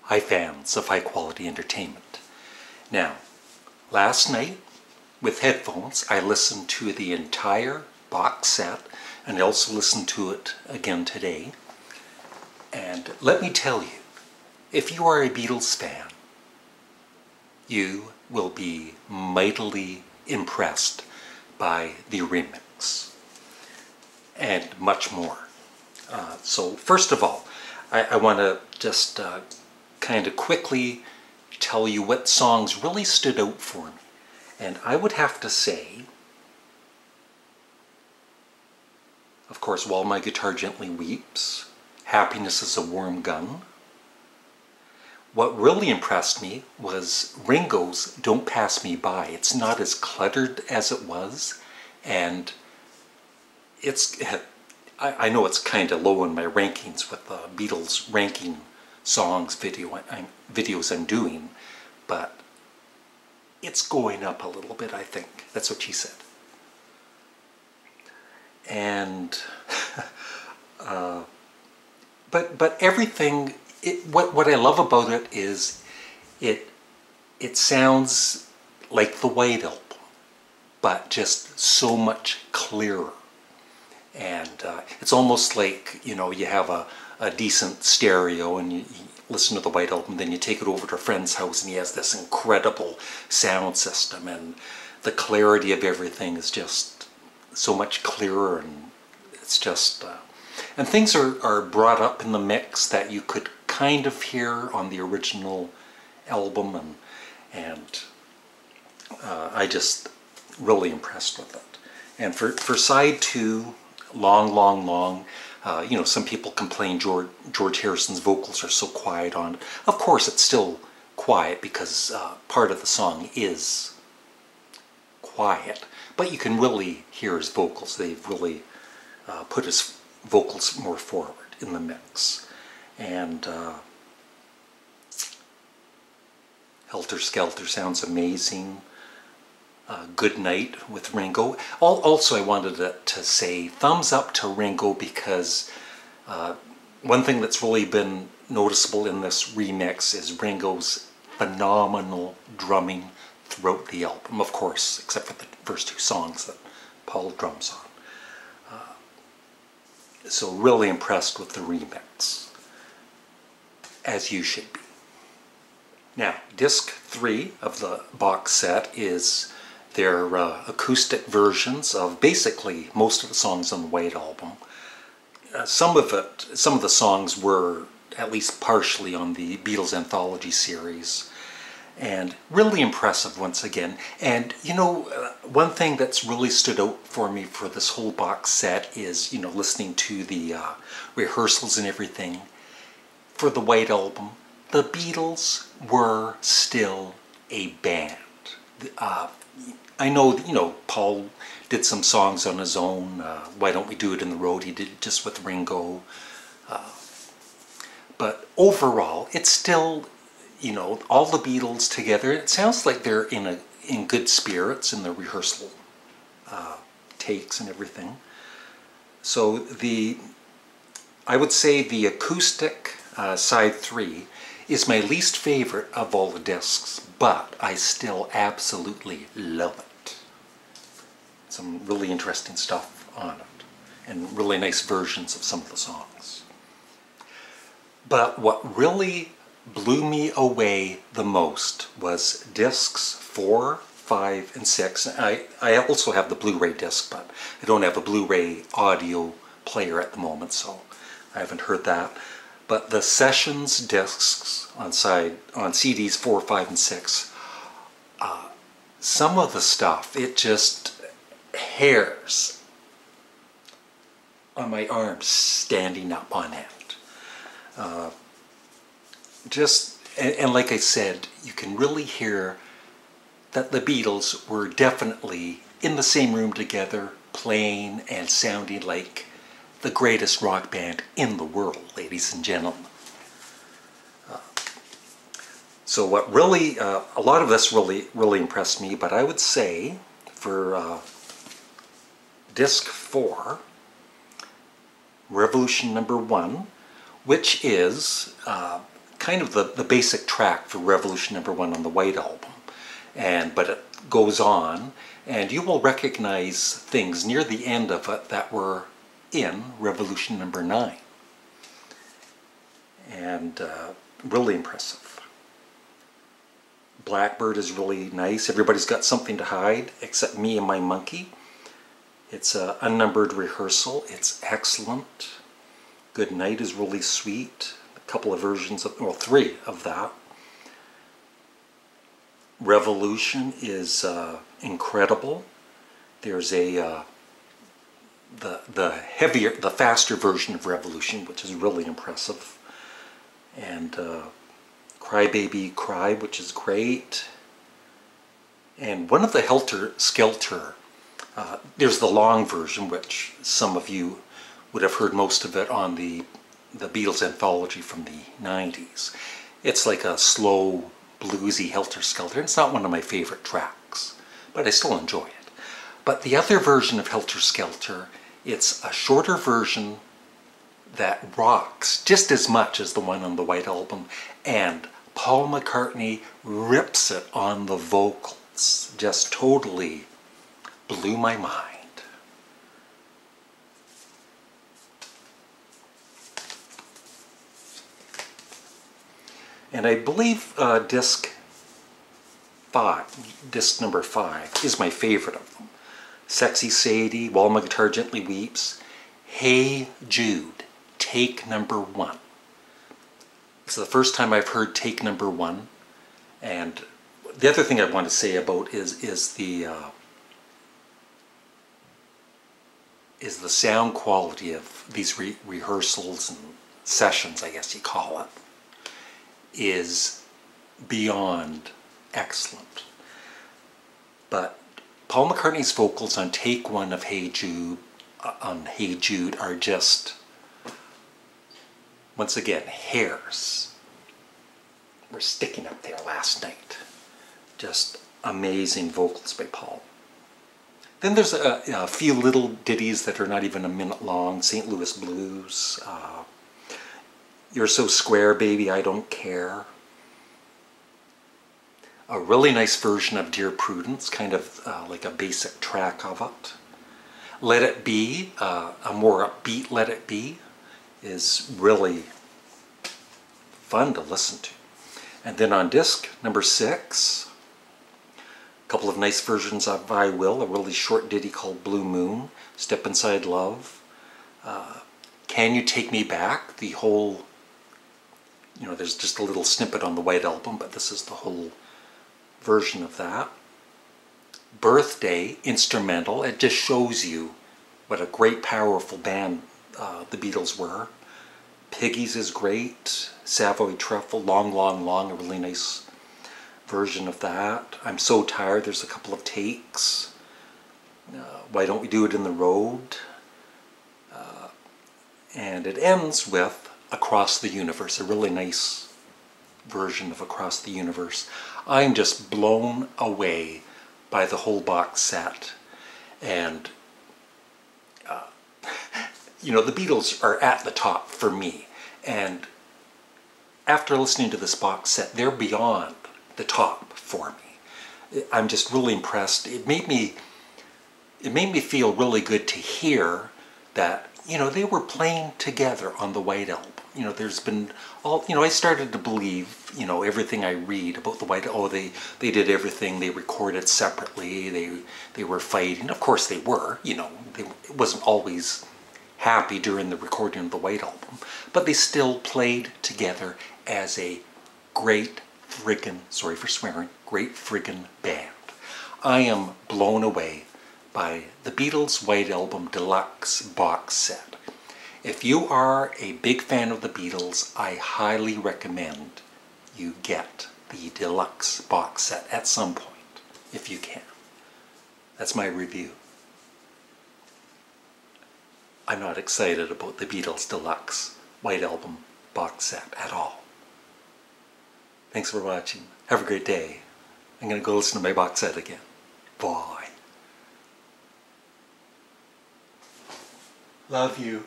Hi fans of high quality entertainment. Now, last night with headphones I listened to the entire box set and I also listened to it again today. And let me tell you, if you are a Beatles fan, you will be mightily impressed by the remix and much more. So first of all, I want to just kind of quickly tell you what songs really stood out for me. And I would have to say, of course, While My Guitar Gently Weeps, Happiness is a Warm Gun. What really impressed me was Ringo's Don't Pass Me By. It's not as cluttered as it was, and I know it's kind of low in my rankings with the Beatles ranking songs videos I'm doing, but it's going up a little bit, I think. That's what she said. And but everything, what I love about it is it sounds like the White Album, but just so much clearer. And it's almost like, you know, you have a decent stereo and you listen to the White Album, then you take it over to a friend's house and he has this incredible sound system, and the clarity of everything is just so much clearer, and it's just and things are brought up in the mix that you could kind of hear on the original album, and I just really impressed with it. And for side 2, long, you know, some people complain George Harrison's vocals are so quiet on it. Of course it's still quiet because part of the song is quiet, but you can really hear his vocals. They've really put his vocals more forward in the mix. And Helter Skelter sounds amazing. Good Night with Ringo. Also, I wanted to say thumbs up to Ringo, because one thing that's really been noticeable in this remix is Ringo's phenomenal drumming throughout the album, of course, except for the first 2 songs that Paul drums on. So really impressed with the remix, as you should be. Now, disc 3 of the box set is their acoustic versions of basically most of the songs on the White Album. Some of the songs were at least partially on the Beatles anthology series, and really impressive once again. And you know, one thing that's really stood out for me for this whole box set is, you know, listening to the rehearsals and everything for the White Album, the Beatles were still a band. I know, you know, Paul did some songs on his own. Why Don't We Do It in the Road? He did it just with Ringo. But overall, it's still, you know, all the Beatles together. It sounds like they're in good spirits in the rehearsal takes and everything. So I would say the acoustic side 3 is my least favorite of all the discs, but I still absolutely love it. Some really interesting stuff on it, and really nice versions of some of the songs. But what really blew me away the most was discs 4, 5, and 6. I also have the Blu-ray disc, but I don't have a Blu-ray audio player at the moment, so I haven't heard that. But the Sessions discs on CDs 4, 5, and 6, some of the stuff, it just hairs on my arms standing up on end. And like I said, you can really hear that the Beatles were definitely in the same room together, playing and sounding like the greatest rock band in the world, ladies and gentlemen. So what really, a lot of this really impressed me, but I would say for disc 4, Revolution #1, which is kind of the basic track for Revolution #1 on the White Album. But it goes on, and you will recognize things near the end of it that were in Revolution #9. And really impressive. Blackbird is really nice. Everybody's got something to hide except me and my monkey. It's an unnumbered rehearsal. It's excellent. Good Night is really sweet. A couple of versions of, well, 3 of that. Revolution is incredible. There's the faster version of Revolution, which is really impressive. And Cry Baby Cry, which is great. And one of the Helter Skelter, there's the long version, which some of you would have heard most of it on the Beatles anthology from the 90s. It's like a slow, bluesy Helter Skelter. It's not one of my favorite tracks, but I still enjoy it. But the other version of Helter Skelter, it's a shorter version that rocks just as much as the one on the White Album, and Paul McCartney rips it on the vocals. Just totally blew my mind. And I believe disc number 5 is my favorite of them. Sexy Sadie, While My Guitar Gently Weeps, Hey Jude, take number 1. It's the first time I've heard take number 1. And the other thing I want to say about is the sound quality of these rehearsals and sessions, I guess you call it, is beyond excellent. But Paul McCartney's vocals on take 1 of Hey Jude, are just, once again, hairs were sticking up there last night. Just amazing vocals by Paul. Then there's a few little ditties that are not even a minute long. St. Louis Blues, You're So Square, Baby, I Don't Care. A really nice version of Dear Prudence, kind of like a basic track of it. Let It Be, a more upbeat Let It Be, is really fun to listen to. And then on disc number 6, a couple of nice versions of I Will, a really short ditty called Blue Moon, Step Inside Love, Can You Take Me Back, the whole, there's just a little snippet on the White Album, but this is the whole version of that. Birthday, instrumental. It just shows you what a great, powerful band the Beatles were. Piggies is great. Savoy Truffle, Long, Long, Long, a really nice version of that. I'm So Tired, there's a couple of takes. Why Don't We Do It in the Road? And it ends with Across the Universe, a really nice version of Across the Universe. I'm just blown away by the whole box set. And, the Beatles are at the top for me. And after listening to this box set, they're beyond the top for me. I'm just really impressed. It made me feel really good to hear that, they were playing together on the White Album. There's been I started to believe, everything I read about the White Album. They did everything. They recorded separately. They were fighting. Of course they were, it wasn't always happy during the recording of the White Album. But they still played together as a great friggin', sorry for swearing, great friggin' band. I am blown away by the Beatles White Album Deluxe box set. If you are a big fan of the Beatles, I highly recommend you get the Deluxe box set at some point, if you can. That's my review. I'm not excited about the Beatles Deluxe White Album box set at all. Thanks for watching. Have a great day. I'm going to go listen to my box set again. Bye. Love you.